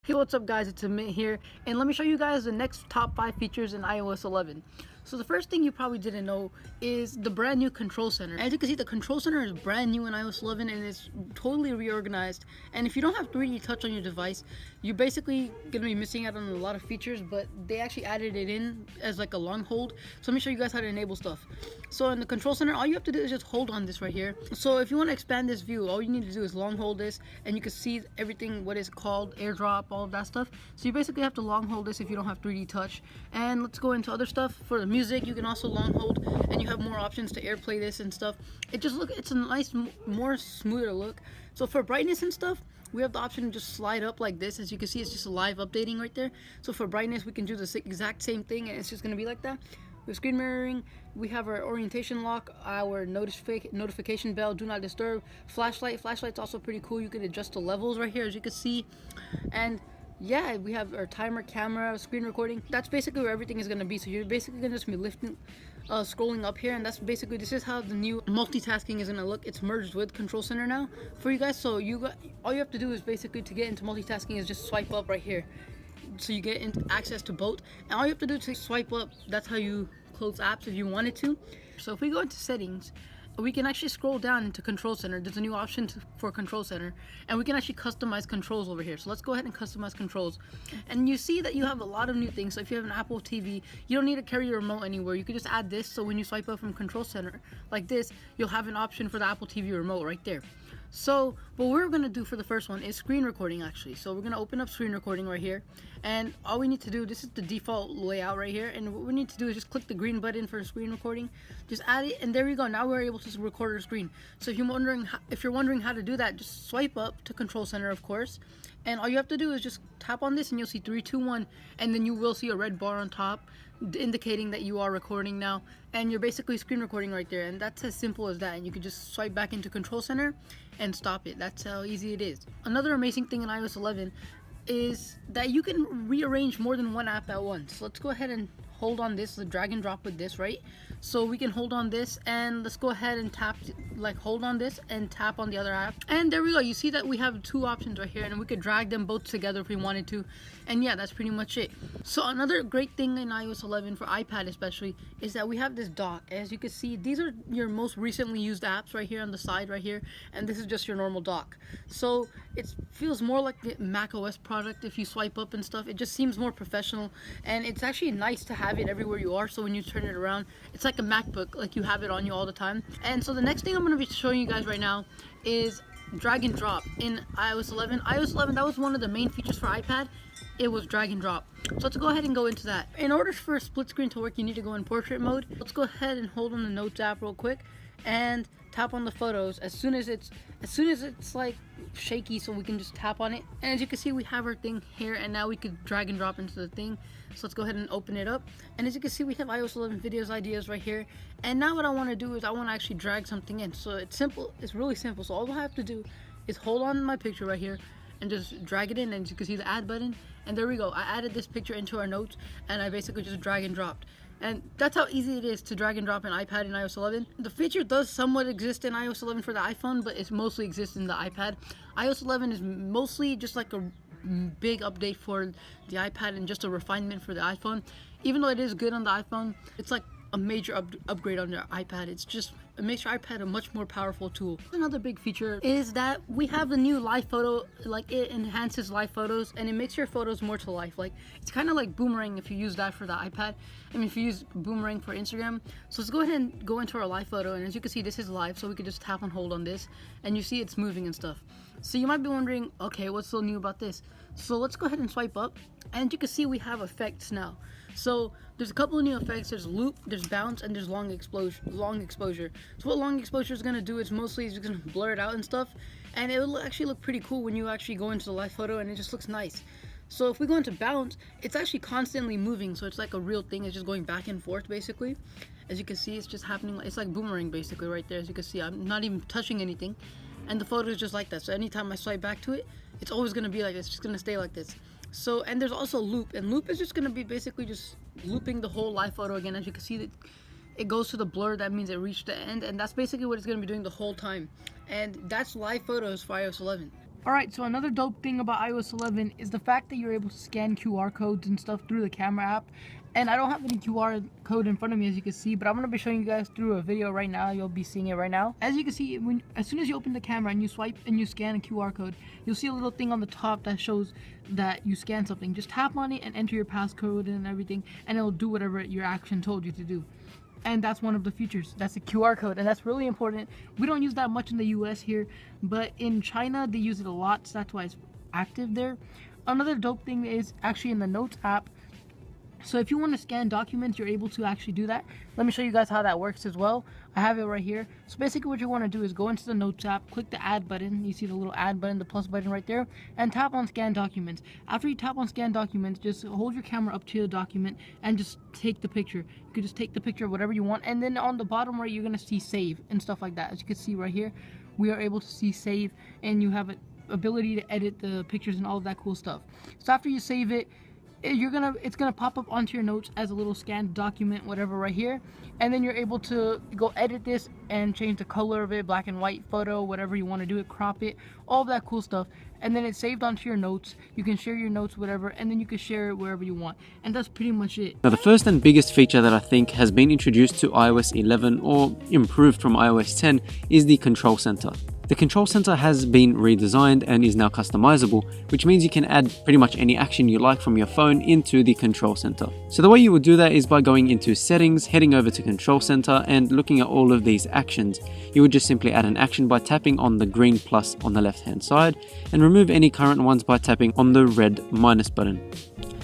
Hey, what's up guys, it's Amit here, and let me show you guys the next top 5 features in iOS 11. So the first thing you probably didn't know is the brand new control center. As you can see, the control center is brand new in iOS 11 and it's totally reorganized. And if you don't have 3D touch on your device, you're basically gonna be missing out on a lot of features, but they actually added it in as like a long hold. So let me show you guys how to enable stuff. So in the control center, all you have to do is just hold on this right here. So if you want to expand this view, all you need to do is long hold this and you can see everything, what is called airdrop, all of that stuff. So you basically have to long hold this if you don't have 3D touch. And let's go into other stuff. For the music, you can also long hold and you have more options to airplay this and stuff. It's a nice, more smoother look. So for brightness and stuff, we have the option to just slide up like this. As you can see, it's just a live updating right there. So for brightness, we can do the exact same thing and it's just going to be like that. With screen mirroring, we have our orientation lock, our notification bell, do not disturb, flashlight. Flashlight's also pretty cool. You can adjust the levels right here, as you can see. And yeah, we have our timer, camera, screen recording. That's basically where everything is going to be. So you're basically going to just be lifting, scrolling up here, and this is how the new multitasking is going to look. It's merged with Control Center now for you guys. So all you have to do is basically, to get into multitasking, is just swipe up right here. So you get access to both, and all you have to do to swipe up, that's how you close apps if you wanted to. So if we go into settings, we can actually scroll down into Control Center. There's a new option for Control Center, and we can actually customize controls over here. So let's go ahead and customize controls, and you see that you have a lot of new things. So if you have an Apple TV, you don't need to carry your remote anywhere. You can just add this, so when you swipe up from Control Center like this, you'll have an option for the Apple TV remote right there. So what we're going to do for the first one is screen recording, actually. So we're going to open up screen recording right here, and all we need to do, this is the default layout right here, and what we need to do is just click the green button for screen recording, just add it, and there we go. Now we're able to record our screen. So if you're wondering how to do that, just swipe up to Control Center, of course, and all you have to do is just tap on this and you'll see 3, 2, 1, and then you will see a red bar on top indicating that you are recording now, and you're basically screen recording right there. And that's as simple as that, and you can just swipe back into Control Center and stop it. That's how easy it is. Another amazing thing in iOS 11 is that you can rearrange more than one app at once. So let's go ahead and hold on this, the drag and drop with this, right? So we can hold on this, and let's go ahead and tap, like hold on this and tap on the other app, and there we go. You see that we have 2 options right here, and we could drag them both together if we wanted to. And yeah, that's pretty much it. So another great thing in iOS 11 for iPad especially is that we have this dock. As you can see, these are your most recently used apps right here on the side right here, and this is just your normal dock. So it feels more like the Mac OS product. If you swipe up and stuff, it just seems more professional, and it's actually nice to have it everywhere you are. So when you turn it around, it's like a MacBook, like you have it on you all the time. And so the next thing I'm going to be showing you guys right now is drag and drop in iOS 11. iOS 11, that was one of the main features for iPad. It was drag and drop. So let's go ahead and go into that. In order for a split screen to work, you need to go in portrait mode. Let's go ahead and hold on the Notes app real quick and tap on the photos as soon as it's like shaky, so we can just tap on it. And as you can see, we have our thing here, and now we could drag and drop into the thing. So let's go ahead and open it up, and as you can see, we have iOS 11 videos ideas right here. And now what I want to do is I want to actually drag something in. So it's simple, it's really simple. So all I have to do is hold on my picture right here and just drag it in, and you can see the add button, and there we go. I added this picture into our notes, and I basically just drag and dropped. And that's how easy it is to drag and drop an iPad in iOS 11. The feature does somewhat exist in iOS 11 for the iPhone, but it mostly exists in the iPad. iOS 11 is mostly just like a big update for the iPad and just a refinement for the iPhone. Even though it is good on the iPhone, it's like a major upgrade on your iPad. It makes your iPad a much more powerful tool. Another big feature is that we have the new live photo, like it enhances live photos and it makes your photos more to life. Like it's kind of like Boomerang if you use that for the iPad. I mean, if you use Boomerang for Instagram. So let's go ahead and go into our live photo, and as you can see, this is live, so we can just tap and hold on this, and you see it's moving and stuff. So you might be wondering, okay, what's so new about this? So let's go ahead and swipe up, and you can see we have effects now. So there's a couple of new effects. There's loop, there's bounce, and there's long exposure. So what long exposure is going to do is mostly just going to blur it out and stuff, and it will actually look pretty cool when you actually go into the live photo, and it just looks nice. So if we go into bounce, it's actually constantly moving, so it's like a real thing. It's just going back and forth basically. As you can see, it's just happening. It's like Boomerang basically right there. As you can see, I'm not even touching anything, and the photo is just like that. So anytime I swipe back to it, it's always going to be like this. It's just going to stay like this. So, and there's also loop, and loop is just going to be basically just looping the whole live photo again. As you can see, that it goes to the blur, that means it reached the end, and that's basically what it's going to be doing the whole time. And that's live photos for iOS 11. Alright, so another dope thing about iOS 11 is the fact that you're able to scan QR codes and stuff through the camera app. And I don't have any QR code in front of me, as you can see, but I'm going to be showing you guys through a video right now. You'll be seeing it right now. As you can see, as soon as you open the camera and you swipe and you scan a QR code, you'll see a little thing on the top that shows that you scan something. Just tap on it and enter your passcode and everything, and it'll do whatever your action told you to do. And that's one of the features. That's a QR code, and that's really important. We don't use that much in the US here, but in China they use it a lot, so that's why it's active there. Another dope thing is actually in the Notes app. So if you want to scan documents, you're able to actually do that. Let me show you guys how that works as well. I have it right here. So basically what you want to do is go into the Notes app, click the add button. You see the little add button, the plus button right there, and tap on scan documents. After you tap on scan documents, just hold your camera up to the document and just take the picture. You could just take the picture of whatever you want, and then on the bottom right, you're going to see save and stuff like that. As you can see right here, we are able to see save, and you have an ability to edit the pictures and all of that cool stuff. So after you save it, it's gonna pop up onto your notes as a little scanned document, whatever, right here, and then you're able to go edit this and change the color of it, black and white photo, whatever you want to do it, crop it, all of that cool stuff, and then it's saved onto your notes. You can share your notes, whatever, and then you can share it wherever you want, and that's pretty much it. Now the first and biggest feature that I think has been introduced to iOS 11 or improved from iOS 10 is the control center. The control center has been redesigned and is now customizable, which means you can add pretty much any action you like from your phone into the control center. So the way you would do that is by going into settings, heading over to control center, and looking at all of these actions. You would just simply add an action by tapping on the green plus on the left hand side, and remove any current ones by tapping on the red minus button.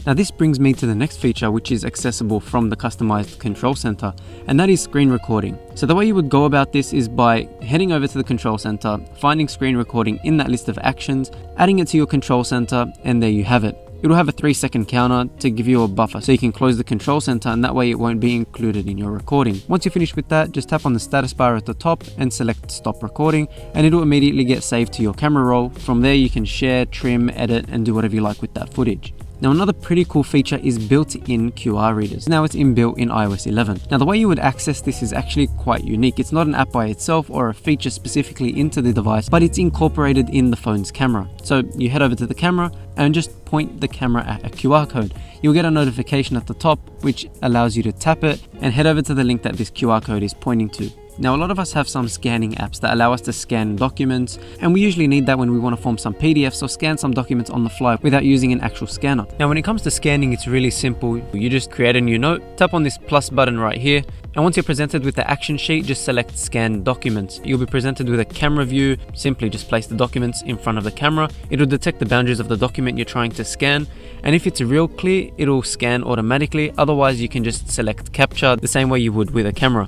Now this brings me to the next feature, which is accessible from the customized control center, and that is screen recording. So the way you would go about this is by heading over to the control center, finding screen recording in that list of actions, adding it to your control center, and there you have it. It'll have a 3-second counter to give you a buffer so you can close the control center, and that way it won't be included in your recording. Once you're finished with that, just tap on the status bar at the top and select stop recording, and it'll immediately get saved to your camera roll. From there you can share, trim, edit, and do whatever you like with that footage. Now another pretty cool feature is built-in QR readers. Now it's inbuilt in iOS 11. Now the way you would access this is actually quite unique. It's not an app by itself or a feature specifically into the device, but it's incorporated in the phone's camera. So you head over to the camera and just point the camera at a QR code. You'll get a notification at the top which allows you to tap it and head over to the link that this QR code is pointing to. Now a lot of us have some scanning apps that allow us to scan documents, and we usually need that when we want to form some PDFs or scan some documents on the fly without using an actual scanner. Now when it comes to scanning, it's really simple. You just create a new note, tap on this plus button right here, and once you're presented with the action sheet, just select scan documents. You'll be presented with a camera view. Simply just place the documents in front of the camera. It'll detect the boundaries of the document you're trying to scan, and if it's real clear, it'll scan automatically. Otherwise you can just select capture the same way you would with a camera.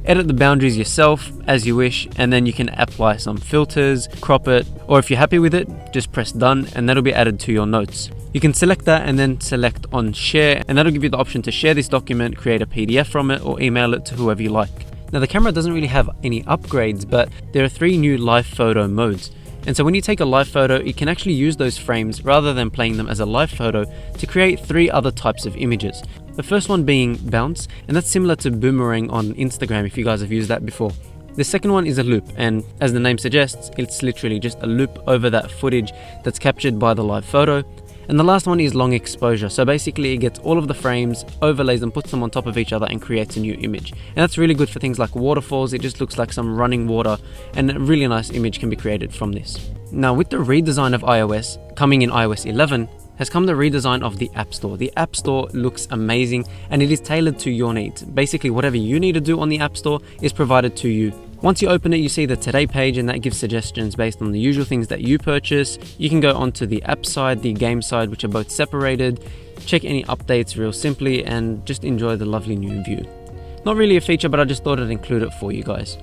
Edit the boundaries yourself as you wish, and then you can apply some filters, crop it, or if you're happy with it, just press done and that'll be added to your notes. You can select that and then select on share, and that'll give you the option to share this document, create a PDF from it, or email it to whoever you like. Now the camera doesn't really have any upgrades, but there are 3 new live photo modes. And so when you take a live photo, you can actually use those frames rather than playing them as a live photo to create 3 other types of images. The first one being bounce, and that's similar to boomerang on Instagram if you guys have used that before. The second one is a loop, and as the name suggests, it's literally just a loop over that footage that's captured by the live photo. And the last one is long exposure, so basically it gets all of the frames, overlays them, puts them on top of each other and creates a new image. And that's really good for things like waterfalls. It just looks like some running water, and a really nice image can be created from this. Now with the redesign of iOS coming in iOS 11, has come the redesign of the App Store. The App Store looks amazing and it is tailored to your needs. Basically, whatever you need to do on the App Store is provided to you. Once you open it, you see the Today page, and that gives suggestions based on the usual things that you purchase. You can go onto the app side, the game side, which are both separated, check any updates real simply, and just enjoy the lovely new view. Not really a feature, but I just thought I'd include it for you guys.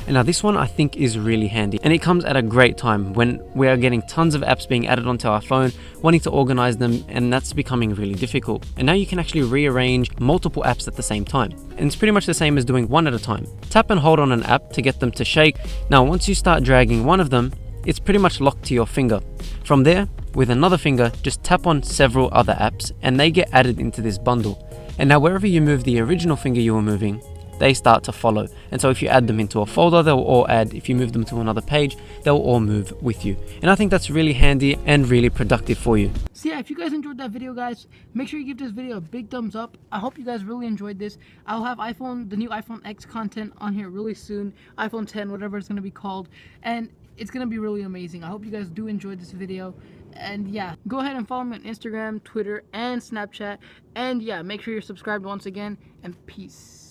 And now this one I think is really handy, and it comes at a great time when we are getting tons of apps being added onto our phone, wanting to organize them, and that's becoming really difficult. And now you can actually rearrange multiple apps at the same time. And it's pretty much the same as doing one at a time. Tap and hold on an app to get them to shake. Now once you start dragging one of them, it's pretty much locked to your finger. From there, with another finger, just tap on several other apps and they get added into this bundle. And now wherever you move the original finger you were moving, they start to follow. And so if you add them into a folder, they'll all add. If you move them to another page, they'll all move with you. And I think that's really handy and really productive for you. So yeah, if you guys enjoyed that video, guys, make sure you give this video a big thumbs up. I hope you guys really enjoyed this. I'll have the new iPhone X content on here really soon. iPhone 10, whatever it's going to be called. And it's going to be really amazing. I hope you guys do enjoy this video. And yeah, go ahead and follow me on Instagram, Twitter, and Snapchat. And yeah, make sure you're subscribed once again. And peace.